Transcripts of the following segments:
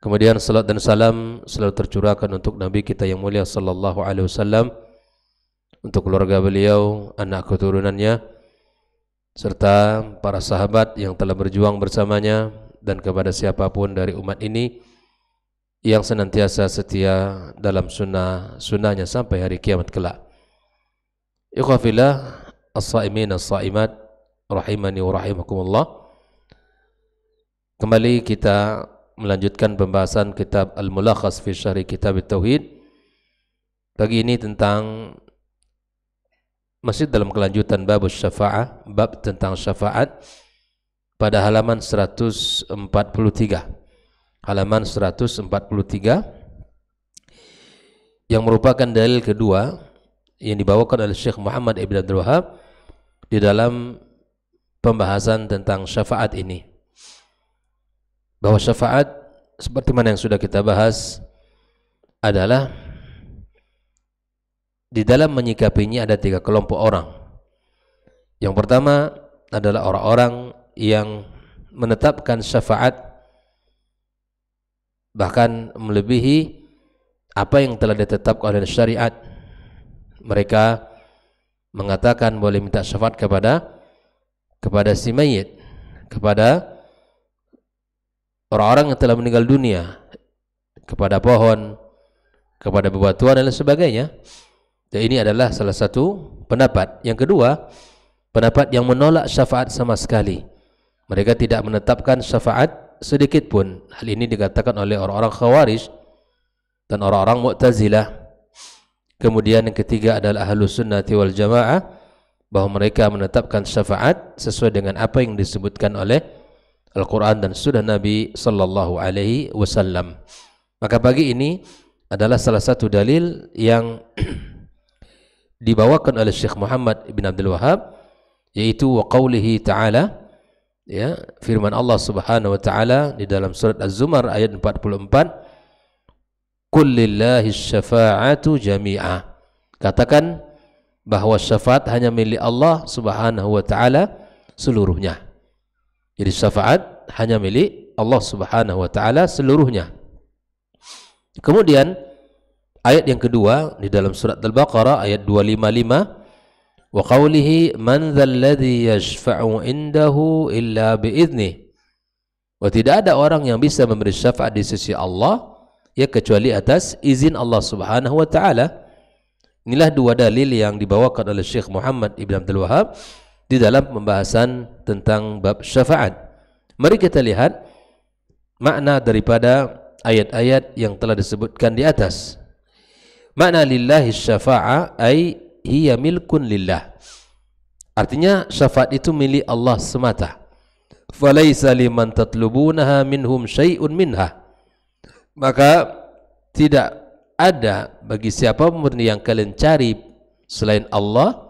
Kemudian salat dan salam selalu tercurahkan untuk Nabi kita yang mulia sallallahu alaihi wasallam, untuk keluarga beliau, anak keturunannya, serta para sahabat yang telah berjuang bersamanya, dan kepada siapapun dari umat ini yang senantiasa setia dalam sunnahnya sampai hari kiamat kelak. Ikhwafillah, as-saimin as-saimat, rahimani wa rahimakumullah. Kembali kita melanjutkan pembahasan kitab Al-Mulakhas fi Syarh Kitab At-Tauhid. Pagi ini tentang, masih dalam kelanjutan bab syafa'ah, bab tentang syafaat, pada halaman 143. Halaman 143 yang merupakan dalil kedua yang dibawakan oleh Syekh Muhammad Ibn Abdul Wahhab di dalam pembahasan tentang syafaat ini. Bahwa syafaat, seperti mana yang sudah kita bahas, adalah di dalam menyikapinya ada 3 kelompok orang. Yang pertama adalah orang-orang yang menetapkan syafaat bahkan melebihi apa yang telah ditetapkan oleh syariat. Mereka mengatakan boleh minta syafaat kepada si mayit, kepada orang-orang yang telah meninggal dunia, kepada pohon, kepada bebatuan dan lain sebagainya. Dan ini adalah salah satu pendapat. Yang kedua, pendapat yang menolak syafaat sama sekali. Mereka tidak menetapkan syafaat sedikit pun. Hal ini dikatakan oleh orang-orang Khawarij dan orang-orang Mu'tazilah. Kemudian yang ketiga adalah Ahlus Sunnati wal Jamaah, bahwa mereka menetapkan syafaat sesuai dengan apa yang disebutkan oleh Al-Quran dan sunnah Nabi sallallahu alaihi wasallam. Maka pagi ini adalah salah satu dalil yang dibawakan oleh Syekh Muhammad Ibn Abdul Wahhab, yaitu wa qawlihi ta'ala, ya, firman Allah Subhanahu wa taala di dalam surat Az-Zumar ayat 44, qul lillahi syafa'atu jami'a. Katakan bahwa syafaat hanya milik Allah Subhanahu wa taala seluruhnya. Jadi syafaat hanya milik Allah Subhanahu wa taala seluruhnya. Kemudian ayat yang kedua di dalam surat Al-Baqarah ayat 255, wa qawlihi man dzal ladzi yashfa'u indahu illa bi'idzni. Wa tidak ada orang yang bisa memberi syafaat di sisi Allah ya kecuali atas izin Allah Subhanahu wa taala. Inilah 2 dalil yang dibawakan oleh Syekh Muhammad Ibn Abdul Wahhab di dalam pembahasan tentang bab syafaat. Mari kita lihat makna daripada ayat-ayat yang telah disebutkan di atas. Makna lillahi syafa'ah ay hiya milkun lillah. Artinya syafaat itu milik Allah semata. Falaisa liman tatlubunaha minhum syai'un minha. Maka tidak ada bagi siapapun yang kalian cari selain Allah,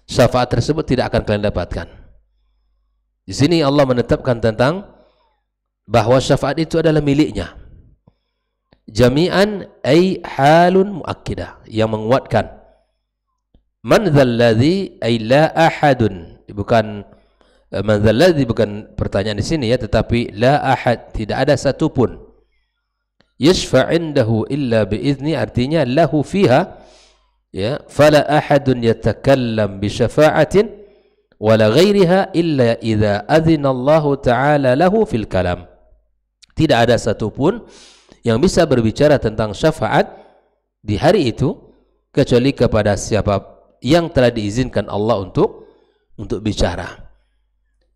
syafaat tersebut tidak akan kalian dapatkan. Di sini Allah menetapkan tentang bahwa syafaat itu adalah miliknya. Jami'an ay halun muakkidah, yang menguatkan. Man dzalladzi ay la ahadun, bukan man dzalladzi, bukan pertanyaan di sini ya, tetapi la ahad, tidak ada satu pun. Yashfa' indahu illa bi'izni, artinya lahu fiha, ya, fala ahadun yatakallam bi syafa'atin wala ghairiha illa idza adzina Allah taala lahu fil kalam. Tidak ada satupun yang bisa berbicara tentang syafaat di hari itu kecuali kepada siapa yang telah diizinkan Allah untuk bicara.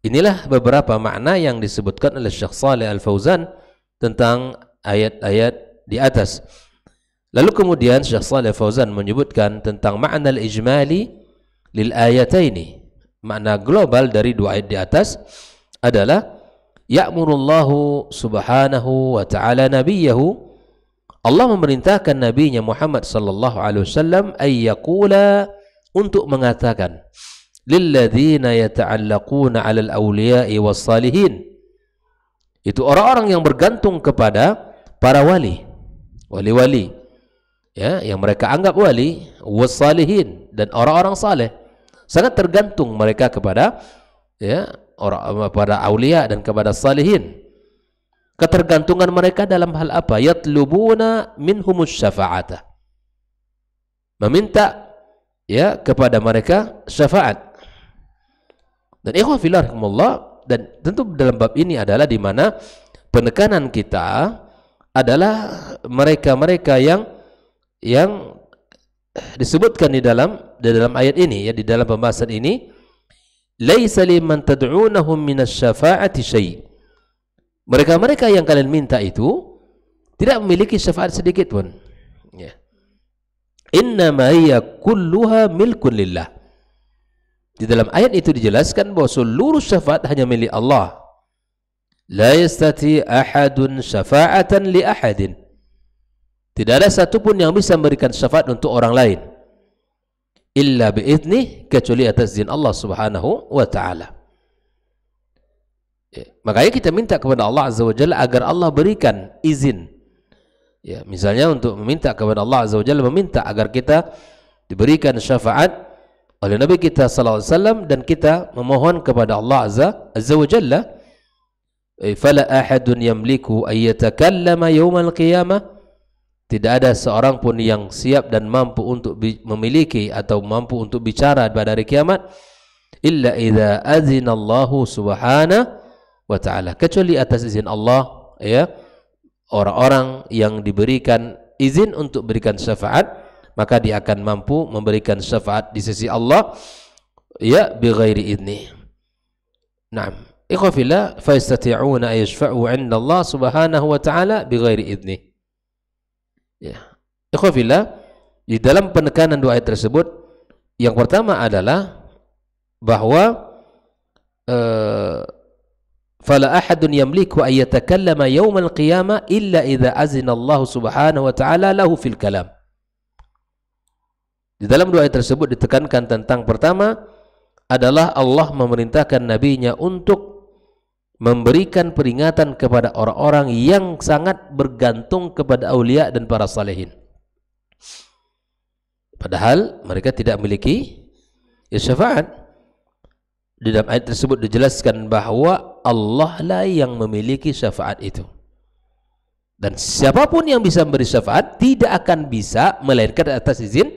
Inilah beberapa makna yang disebutkan oleh Syekh Shalih Al-Fauzan tentang ayat-ayat di atas. Lalu kemudian Syekh Shalih Al-Fauzan menyebutkan tentang makna al-ijmali lil ayataini. Makna global dari 2 ayat di atas adalah ya'murullahu subhanahu wa ta'ala nabiyahu, Allah memerintahkan nabinya Muhammad sallallahu alaihi wasallam ay yaqula, untuk mengatakan, lilladzina yata'allaquna 'alal awliya'i was salihin, itu orang-orang yang bergantung kepada para wali-wali, ya, yang mereka anggap wali, was salihin, dan orang-orang saleh. Sangat tergantung mereka kepada, ya, para aulia dan kepada salihin. Ketergantungan mereka dalam hal apa? Yatlubuna minhumus syafa'ata. Meminta ya kepada mereka syafaat. Dan ikhwah fillah rahimakumullah, dan tentu dalam bab ini adalah di mana penekanan kita adalah mereka-mereka yang disebutkan di dalam ayat ini, ya, di dalam pembahasan ini, laisa liman tad'unahum minas syafa'ati syai'. Mereka-mereka yang kalian minta itu tidak memiliki syafaat sedikit pun. Ya. Innama hiya kulluha milkun lillah. Di dalam ayat itu dijelaskan bahwa seluruh syafaat hanya milik Allah. La yastati ahadun syafa'atan li ahadin. Tidak ada satupun yang bisa memberikan syafaat untuk orang lain illa bi'idnih, kecuali atas izin Allah Subhanahu wa ta'ala. Ya, makanya kita minta kepada Allah Azza wa Jalla agar Allah berikan izin. Ya, misalnya untuk meminta kepada Allah Azza wa Jalla, meminta agar kita diberikan syafaat oleh Nabi kita sallallahu alaihi wasallam, dan kita memohon kepada Allah Azza wa Jalla, fala ahadun yamliku ay yatakallama yaumal qiyamah. Tidak ada seorang pun yang siap dan mampu untuk memiliki atau mampu untuk bicara pada hari kiamat illa idza azina Allah subhanahu wa ta'ala, kecuali atas izin Allah, ya. Orang-orang yang diberikan izin untuk berikan syafaat, maka dia akan mampu memberikan syafaat di sisi Allah, ya, bighairi idni. Naam, ikhwa fillah, fa yastati'una ay yashfa'u 'inda Allah subhanahu wa ta'ala bighairi idni. Ya, ikhwa fillah, di dalam penekanan doa tersebut, yang pertama adalah bahwa fala ahadun yamliku ay yatakallama yaumal qiyamah illa idza azina Allah subhanahu wa ta'ala lahu fil kalam. Di dalam doa tersebut ditekankan tentang pertama adalah Allah memerintahkan nabinya untuk memberikan peringatan kepada orang-orang yang sangat bergantung kepada aulia dan para salihin. Padahal mereka tidak memiliki syafaat. Di dalam ayat tersebut dijelaskan bahwa Allah lah yang memiliki syafaat itu. Dan siapapun yang bisa memberi syafaat tidak akan bisa melainkan atas izin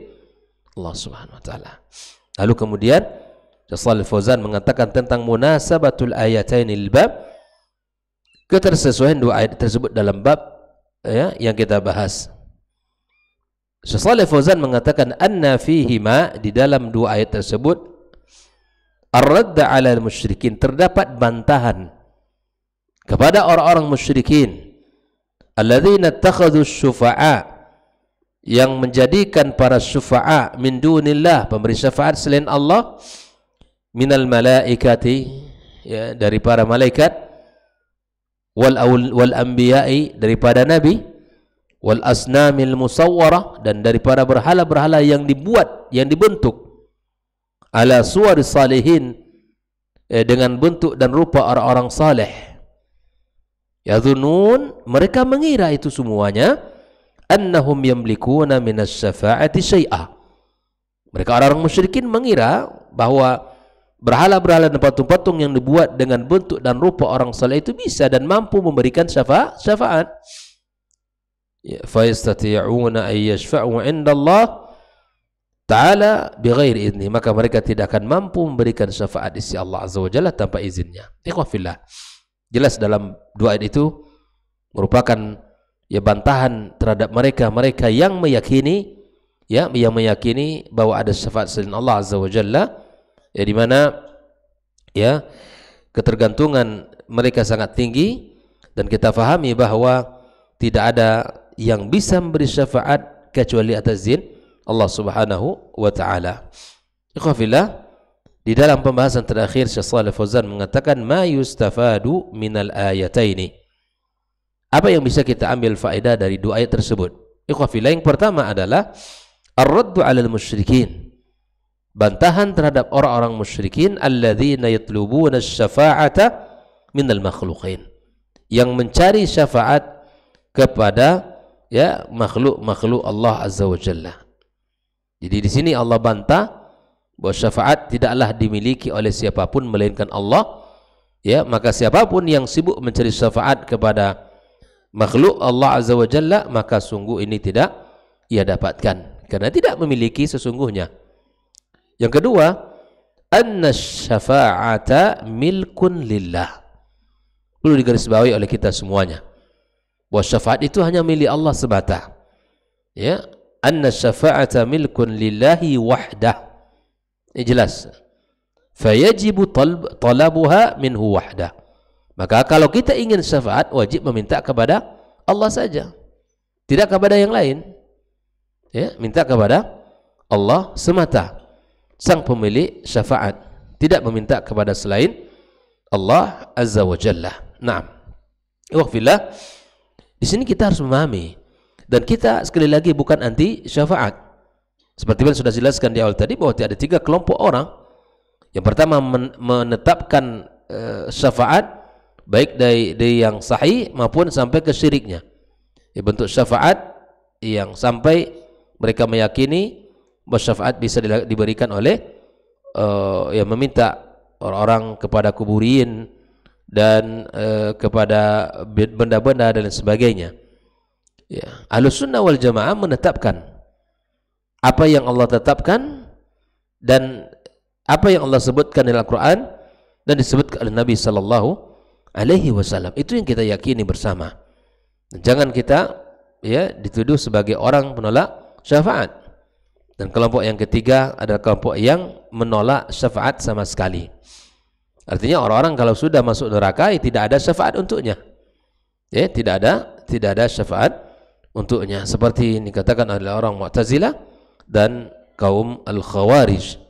Allah Subhanahu wa taala. Lalu kemudian Shalih Fauzan mengatakan tentang munasabatul ayatainil bab, ketersesuaian dua ayat tersebut dalam bab, ya, yang kita bahas. Shalih Fauzan mengatakan anna fihima, di dalam dua ayat tersebut, ar-radda 'ala al-musyrikin, terdapat bantahan kepada orang-orang musyrikin, alladzina ittakhadhu syufa'a, yang menjadikan para syufa'a min dunillah, pemberi syafaat selain Allah, minal malaikati, ya, dari para malaikat, wal anbiya'i, daripada nabi, wal asnamil musawwarah, dan daripada berhala-berhala yang dibuat, yang dibentuk, ala suwari salihin, dengan bentuk dan rupa orang-orang saleh. Yadhunun, mereka mengira itu semuanya, annahum yamlikuna minas syafa'ati syai'a. Mereka orang-orang musyrikin mengira bahwa berhala-berhala dan patung-patung yang dibuat dengan bentuk dan rupa orang saleh itu bisa dan mampu memberikan syafaat. Fa yastati'una ay yashfa'u 'inda Allah ta'ala bighairi idni, maka mereka tidak akan mampu memberikan syafaat di sisi Allah Azza wa Jalla tanpa izinnya. Ikhwah fillah, jelas dalam dua ayat itu merupakan, ya, bantahan terhadap mereka yang meyakini, ya, yang meyakini bahwa ada syafaat selain Allah Azza wa Jalla, ya, di mana, ya, ketergantungan mereka sangat tinggi, dan kita fahami bahwa tidak ada yang bisa memberi syafaat kecuali atas izin Allah Subhanahu wa ta'ala. Ikhwah fillah, di dalam pembahasan terakhir Syekh Shalih Fauzan mengatakan ma yustafadu minal ayataini. Apa yang bisa kita ambil faedah dari dua ayat tersebut? Ikhwah fillah, yang pertama adalah ar-raddu 'alal musyrikin, bantahan terhadap orang-orang musyrikin, alladzina yatlubuna asy-syafa'ata minal makhluqin, yang mencari syafaat kepada, ya, makhluk-makhluk Allah Azza wa Jalla. Jadi di sini Allah bantah bahwa syafaat tidaklah dimiliki oleh siapapun melainkan Allah, ya, maka siapapun yang sibuk mencari syafaat kepada makhluk Allah Azza wa Jalla, maka sungguh ini tidak ia dapatkan karena tidak memiliki sesungguhnya. Yang kedua, anna syafa'ata milkun lillah. Perlu digarisbawahi oleh kita semuanya bahwa syafaat itu hanya milik Allah semata. Ya, anna syafa'ata milkun lillahi wahdah. Ini jelas. Fayajibu talabuha minhu wahdah. Maka kalau kita ingin syafaat, wajib meminta kepada Allah saja, tidak kepada yang lain. Ya, minta kepada Allah semata, sang pemilik syafaat, tidak meminta kepada selain Allah Azza wa Jalla. Naam. Waqfillah. Di sini kita harus memahami, dan kita sekali lagi bukan anti syafaat. Seperti yang sudah jelaskan di awal tadi bahwa ada 3 kelompok orang. Yang pertama menetapkan syafaat baik dari yang sahih maupun sampai ke syiriknya. Ya, bentuk syafaat yang sampai mereka meyakini bahwa syafaat bisa diberikan oleh yang meminta orang-orang kepada kuburin dan kepada benda-benda dan sebagainya. Ya, Ahlussunnah wal Jamaah menetapkan apa yang Allah tetapkan dan apa yang Allah sebutkan dalam Al-Quran dan disebutkan oleh Nabi Sallallahu Alaihi Wasallam. Itu yang kita yakini bersama. Jangan kita dituduh sebagai orang penolak syafaat. Dan kelompok yang ketiga adalah kelompok yang menolak syafaat sama sekali. Artinya orang-orang kalau sudah masuk neraka, tidak ada syafaat untuknya. Ya, tidak ada syafaat untuknya. Seperti ini dikatakan oleh orang Mu'tazilah dan kaum Al-Khawarij.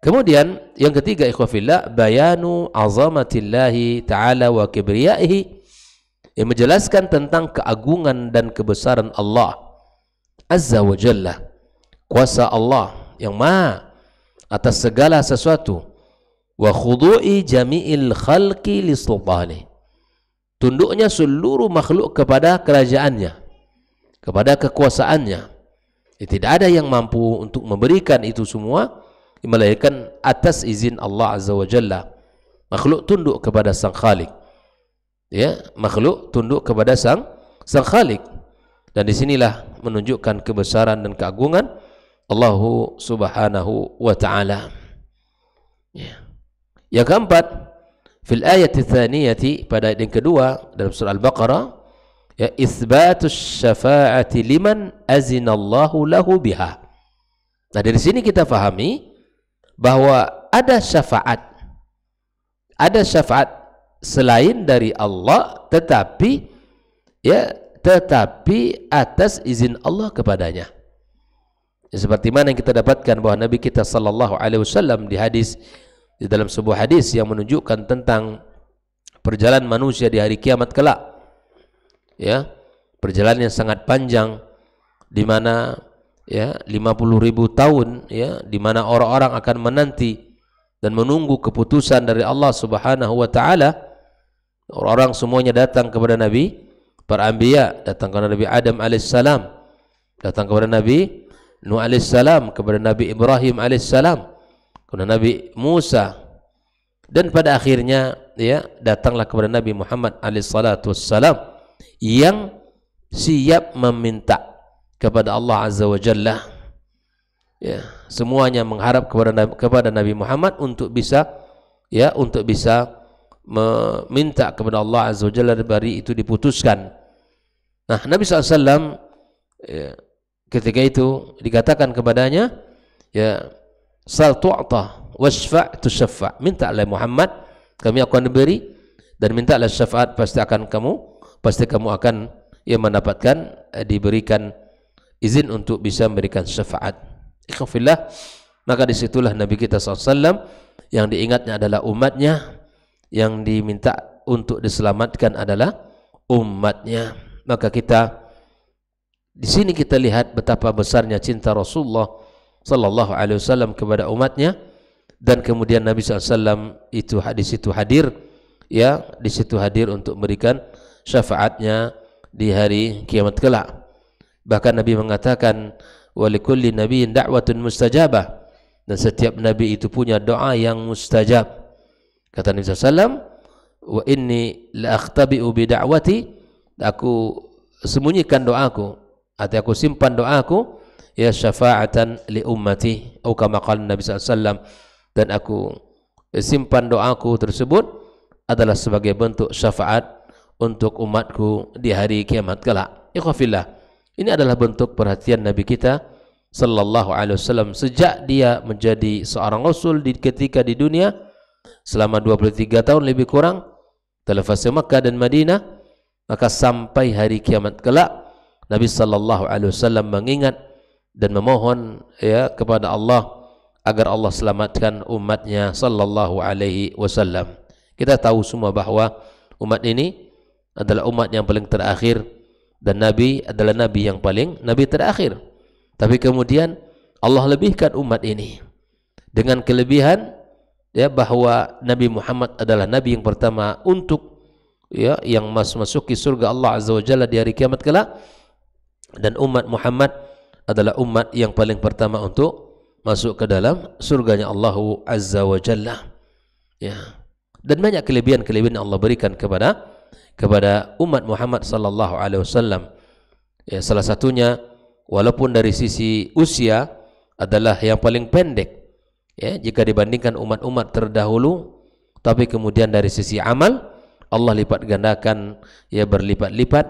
Kemudian yang ketiga, ikhwafillah, bayanu azamatillahi ta'ala wa kibriyaihi, yang menjelaskan tentang keagungan dan kebesaran Allah Azza wa Jalla, kuasa Allah yang maha atas segala sesuatu, wa khudu'i jami'il khalqi li sultani, tunduknya seluruh makhluk kepada kerajaannya, kepada kekuasaannya. Tidak ada yang mampu untuk memberikan itu semua melainkan atas izin Allah Azza wa Jalla. Makhluk tunduk kepada sang Khalik. Ya, makhluk tunduk kepada sang Khalik. Dan disinilah menunjukkan kebesaran dan keagungan Allah Subhanahu wa Ta'ala. Ya. Yang keempat, fil ayat tsaniyati, pada ayat yang kedua dalam surah Al-Baqarah, ya, itsbatus syafa'ati liman azinallahu lahu biha. Nah, dari sini kita fahami bahwa ada syafaat selain dari Allah, tetapi atas izin Allah kepadanya. Ya, seperti mana yang kita dapatkan bahwa Nabi kita sallallahu alaihi wasallam di dalam sebuah hadis yang menunjukkan tentang perjalanan manusia di hari kiamat kelak. Ya, perjalanan yang sangat panjang, di mana 50.000 tahun, ya, di mana orang-orang akan menanti dan menunggu keputusan dari Allah Subhanahu wa Ta'ala. Orang-orang semuanya datang kepada Nabi, para anbiya datang kepada Nabi Adam alaihissalam, datang kepada Nabi Nuh alaihissalam, kepada Nabi Ibrahim alaihissalam, kepada Nabi Musa, dan pada akhirnya datanglah kepada Nabi Muhammad alaihissalam yang siap meminta kepada Allah Azza wa Jalla. Ya, semuanya mengharap kepada Nabi Muhammad untuk bisa meminta kepada Allah Azza wa Jalla dari itu diputuskan. Nah, Nabi SAW ketika itu dikatakan kepadanya, ya, sal tu'ta wasfa' tusyaffa, minta oleh Muhammad, kami akan diberi, dan minta oleh syafaat, pasti kamu akan mendapatkan, diberikan izin untuk bisa memberikan syafaat. Ikhwafillah, maka disitulah Nabi kita SAW yang diingatnya adalah umatnya, yang diminta untuk diselamatkan adalah umatnya. Maka di sini kita lihat betapa besarnya cinta Rasulullah sallallahu alaihi wasallam kepada umatnya, dan kemudian Nabi SAW itu di situ hadir, ya, di situ hadir untuk memberikan syafaatnya di hari kiamat kelak. Bahkan Nabi mengatakan, wa likulli nabiyyin da'watun mustajabah, dan setiap nabi itu punya doa yang mustajab. Kata Nabi SAW, wa inni la akhtabi'u bi da'wati, aku sembunyikan doaku, atau aku simpan doaku, ya syafa'atan li ummati, atau kama qala Nabi SAW, dan aku simpan doaku tersebut adalah sebagai bentuk syafaat untuk umatku di hari kiamat kelak. Ikhwafillah, ini adalah bentuk perhatian Nabi kita sallallahu alaihi wasallam sejak dia menjadi seorang rasul ketika di dunia selama 23 tahun lebih kurang dalam fase Makkah dan Madinah, maka sampai hari kiamat kelak Nabi sallallahu alaihi wasallam mengingat dan memohon ya kepada Allah agar Allah selamatkan umatnya sallallahu alaihi wasallam. Kita tahu semua bahawa umat ini adalah umat yang paling terakhir dan Nabi adalah Nabi yang paling Nabi terakhir. Tapi kemudian Allah lebihkan umat ini dengan kelebihan ya bahawa Nabi Muhammad adalah Nabi yang pertama untuk ya yang masuki surga Allah Azza wa Jalla di hari kiamat kelak, dan umat Muhammad adalah umat yang paling pertama untuk masuk ke dalam surganya Allah Azza wa Jalla. Ya. Dan banyak kelebihan-kelebihan yang Allah berikan kepada umat Muhammad sallallahu alaihi wasallam. Ya, salah satunya walaupun dari sisi usia adalah yang paling pendek ya jika dibandingkan umat-umat terdahulu, tapi kemudian dari sisi amal Allah lipat gandakan ya berlipat-lipat,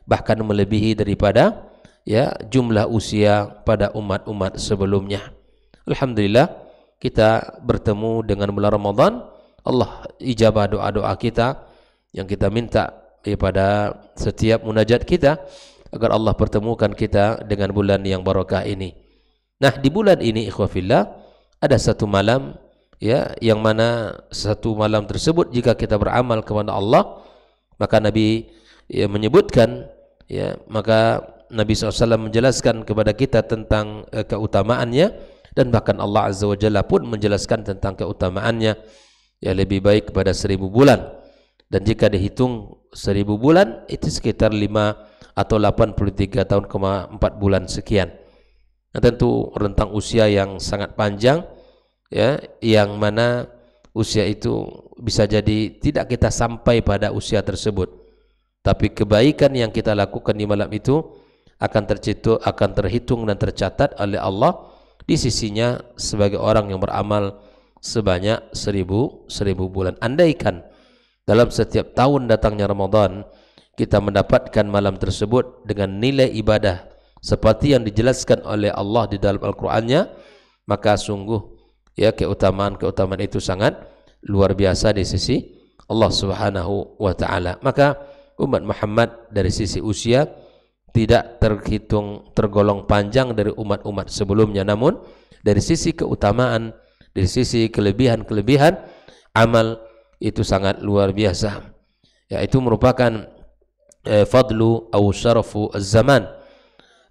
bahkan melebihi daripada ya jumlah usia pada umat-umat sebelumnya. Alhamdulillah kita bertemu dengan bulan Ramadan, Allah ijabah doa-doa kita yang kita minta pada setiap munajat kita, agar Allah pertemukan kita dengan bulan yang barakah ini. Nah, di bulan ini ikhwafillah ada satu malam ya yang mana satu malam tersebut jika kita beramal kepada Allah, maka Nabi ya menyebutkan ya, maka Nabi SAW menjelaskan kepada kita tentang keutamaannya, dan bahkan Allah Azza wa Jalla pun menjelaskan tentang keutamaannya ya lebih baik kepada 1000 bulan. Dan jika dihitung 1000 bulan itu sekitar 5 atau 83 tahun, 4 bulan sekian. Nah, tentu rentang usia yang sangat panjang ya, yang mana usia itu bisa jadi tidak kita sampai pada usia tersebut, tapi kebaikan yang kita lakukan di malam itu akan terhitung dan tercatat oleh Allah di sisinya sebagai orang yang beramal sebanyak 1000 bulan. Andaikan dalam setiap tahun datangnya Ramadan kita mendapatkan malam tersebut dengan nilai ibadah seperti yang dijelaskan oleh Allah di dalam Al-Qur'annya, maka sungguh ya keutamaan itu sangat luar biasa di sisi Allah Subhanahu wa taala. Maka umat Muhammad dari sisi usia tidak tergolong panjang dari umat-umat sebelumnya, namun dari sisi keutamaan, dari sisi kelebihan-kelebihan amal itu sangat luar biasa. Ya, itu merupakan fadlu atau syarafu az-zaman.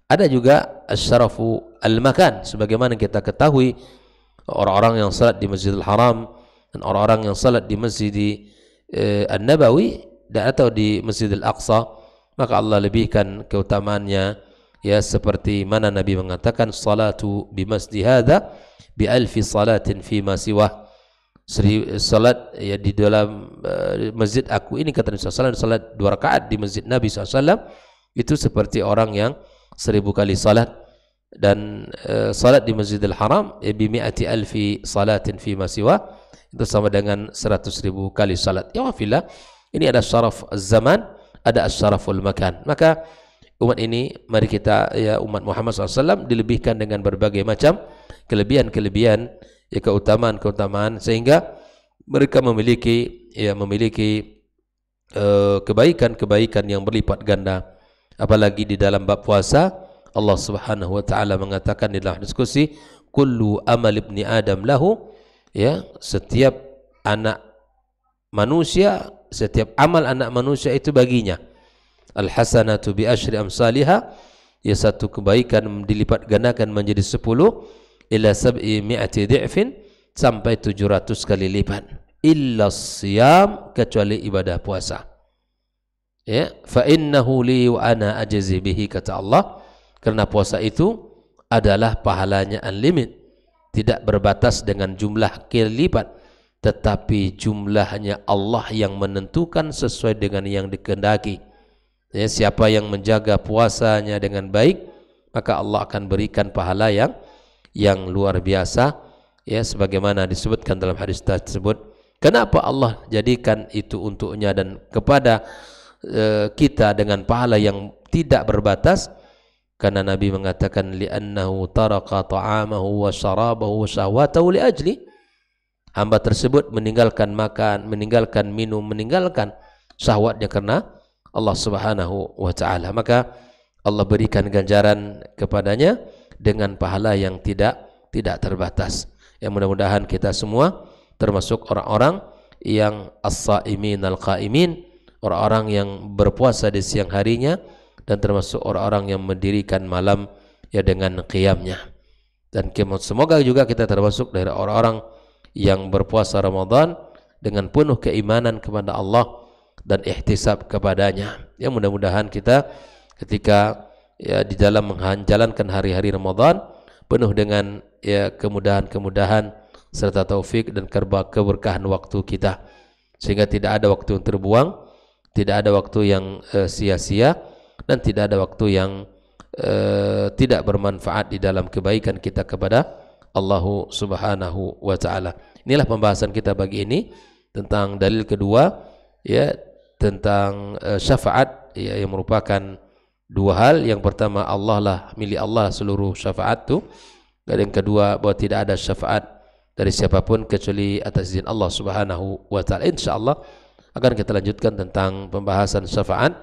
Ada juga syarafu al-makan, sebagaimana kita ketahui orang-orang yang salat di Masjidil Haram dan orang-orang yang salat di Masjid An-Nabawi dan atau di Masjidil Aqsa, maka Allah lebihkan keutamaannya ya seperti mana Nabi mengatakan, salatu bi masjid hadza bi alfi salatin fi ma siwa. Salat ya di dalam masjid aku ini, kata Nabi SAW, salat 2 rakaat di masjid Nabi SAW itu seperti orang yang 1000 kali salat, dan salat di Masjidil Haram ya bi mi'ati alfi salatin fi ma siwa itu sama dengan 100.000 kali salat. Ya wafillah, ini ada syaraf zaman, ada syaraful makan. Maka umat ini, mari kita ya umat Muhammad SAW dilebihkan dengan berbagai macam kelebihan-kelebihan ya, keutamaan-keutamaan, sehingga mereka memiliki kebaikan-kebaikan yang berlipat ganda. Apalagi di dalam bab puasa, Allah Subhanahu wa taala mengatakan di dalam diskusi, kullu amal ibni adam lahu, ya, setiap anak manusia, setiap amal anak manusia itu baginya. Al hasanatu bi asyri amsalihha, ya satu kebaikan dilipat gandakan menjadi 10 ila 700 dhi'fin, sampai 700 kali lipat. Illa siyam, kecuali ibadah puasa. Ya, fa innahu li wa ana ajzi bihi, kata Allah, karena puasa itu adalah pahalanya unlimited, tidak berbatas dengan jumlah kali lipat, tetapi jumlahnya Allah yang menentukan sesuai dengan yang dikehendaki. Ya, siapa yang menjaga puasanya dengan baik, maka Allah akan berikan pahala yang luar biasa, ya, sebagaimana disebutkan dalam hadis tersebut. Kenapa Allah jadikan itu untuknya dan kepada kita dengan pahala yang tidak berbatas? Karena Nabi mengatakan li'annahu taraka ta'amahu wa syarabahu wa syahwatahu li ajli. Hamba tersebut meninggalkan makan, meninggalkan minum, meninggalkan syahwatnya karena Allah Subhanahu wa taala. Maka Allah berikan ganjaran kepadanya dengan pahala yang tidak terbatas. Yang mudah-mudahan kita semua termasuk orang-orang yang as-saimin al-qaimin, orang-orang yang berpuasa di siang harinya, dan termasuk orang-orang yang mendirikan malam ya dengan qiyamnya. Dan semoga juga kita termasuk dari orang-orang yang berpuasa Ramadan dengan penuh keimanan kepada Allah dan ihtisab kepadanya. Ya, mudah-mudahan kita ketika ya di dalam menjalankan hari-hari Ramadan penuh dengan ya kemudahan-kemudahan serta taufik dan keberkahan waktu kita, sehingga tidak ada waktu yang terbuang, tidak ada waktu yang sia-sia, dan tidak ada waktu yang tidak bermanfaat di dalam kebaikan kita kepada Allah Subhanahu wa taala. Inilah pembahasan kita pagi ini tentang dalil kedua, ya, tentang syafaat, ya, yang merupakan dua hal. Yang pertama, Allah lah, milik Allah seluruh syafaat itu. Dan yang kedua, bahwa tidak ada syafaat dari siapapun kecuali atas izin Allah Subhanahu wa taala. Insyaallah akan kita lanjutkan tentang pembahasan syafaat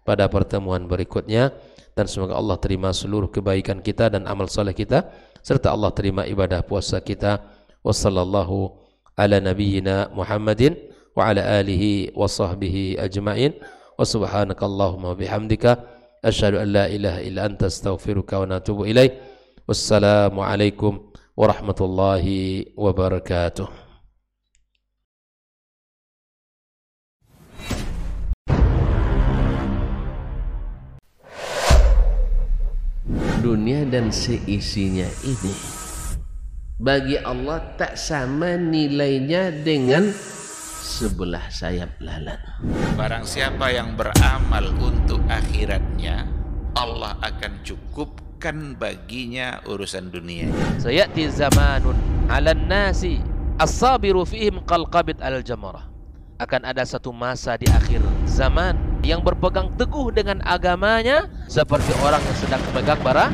pada pertemuan berikutnya, dan semoga Allah terima seluruh kebaikan kita dan amal soleh kita, serta Allah terima ibadah puasa kita. Wassallallahu ala nabiyyina Muhammadin wa ala alihi wa sahbihi ajma'in. Wa subhanakallahumma wa bihamdika asyhadu an la ilaha illa anta astaghfiruka wa atubu ilaik. Wassalamu alaikum warahmatullahi wabarakatuh. Dunia dan seisinya ini bagi Allah tak sama nilainya dengan sebelah sayap lalat. Barang siapa yang beramal untuk akhiratnya, Allah akan cukupkan baginya urusan dunia. Sayati zamanun 'alan nasi as-sabiru fihim qalqabit al-jamarah. Akan ada satu masa di akhir zaman yang berpegang teguh dengan agamanya seperti orang yang sedang memegang bara